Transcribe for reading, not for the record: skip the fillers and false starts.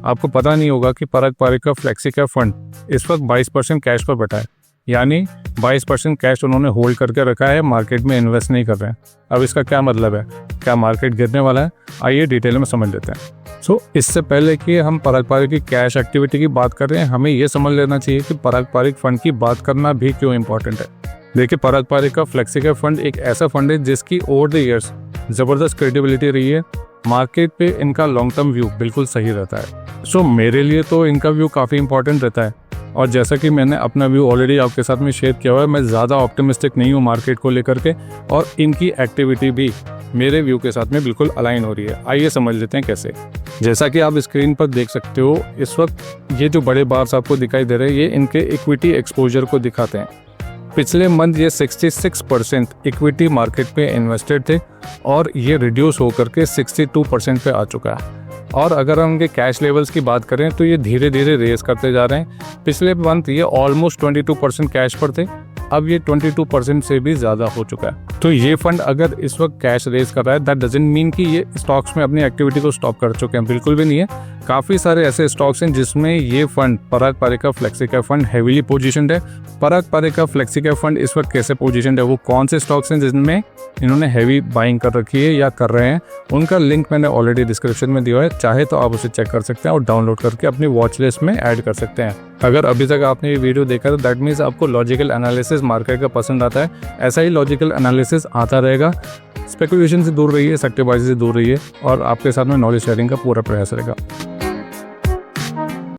आपको पता नहीं होगा कि पराग पारिक का फ्लेक्सी कैप फंड इस वक्त 22% कैश पर बैठा है, यानी 22% कैश उन्होंने होल्ड करके रखा है, मार्केट में इन्वेस्ट नहीं कर रहे हैं। अब इसका क्या मतलब है, क्या मार्केट गिरने वाला है? आइए डिटेल में समझ लेते हैं। इससे पहले कि हम पराग पारिक की कैश एक्टिविटी की बात कर रहे हैं, हमें ये समझ लेना चाहिए कि पराग पारिक फंड की बात करना भी क्यों इंपॉर्टेंट है। देखिए, पराग पारिक का फ्लेक्सी कैप फंड एक ऐसा फंड है जिसकी ओवर द ईयर्स ज़बरदस्त क्रेडिबिलिटी रही है। मार्केट पे इनका लॉन्ग टर्म व्यू बिल्कुल सही रहता है। मेरे लिए तो इनका व्यू काफ़ी इंपॉर्टेंट रहता है, और जैसा कि मैंने अपना व्यू ऑलरेडी आपके साथ में शेयर किया हुआ है, मैं ज़्यादा ऑप्टिमिस्टिक नहीं हूँ मार्केट को लेकर के, और इनकी एक्टिविटी भी मेरे व्यू के साथ में बिल्कुल अलाइन हो रही है। आइए समझ लेते हैं कैसे। जैसा कि आप स्क्रीन पर देख सकते हो, इस वक्त ये जो बड़े बार्स आपको दिखाई दे रहे हैं, ये इनके इक्विटी एक्सपोजर को दिखाते हैं। पिछले मंथ ये 66% इक्विटी मार्केट पे इन्वेस्टेड थे, और ये रिड्यूस होकर के 62% पे आ चुका है। और अगर हम इनके कैश लेवल्स की बात करें तो ये धीरे धीरे रेस करते जा रहे हैं। पिछले मंथ ये ऑलमोस्ट 22% कैश पर थे, अब ये 22% से भी ज़्यादा हो चुका है। तो ये फंड अगर इस वक्त कैश रेस कर रहा है, दैट डजंट मीन कि ये स्टॉक्स में अपनी एक्टिविटी को स्टॉप कर चुके हैं, बिल्कुल भी नहीं है। काफ़ी सारे ऐसे स्टॉक्स हैं जिसमें ये फंड पराग पारिक का flexi cap fund heavily positioned है। पराग पारिक का फ्लेक्सी कैप फंड इस वक्त कैसे पोजीशनड है, वो कौन से स्टॉक्स हैं जिनमें इन्होंने हैवी बाइंग कर रखी है या कर रहे हैं, उनका लिंक मैंने ऑलरेडी डिस्क्रिप्शन में दिया है, चाहे तो आप उसे चेक कर सकते हैं और डाउनलोड करके अपनी वॉच लिस्ट में ऐड कर सकते हैं। अगर अभी तक आपने ये वीडियो देखा तो दैट मीन्स आपको लॉजिकल एनालिसिस मार्केट का पसंद आता है। ऐसा ही लॉजिकल एनालिसिस आता रहेगा। स्पेकुलेशन से दूर रहिए, सट्टेबाजी से दूर रहिए, और आपके साथ में नॉलेज शेयरिंग का पूरा प्रयास रहेगा।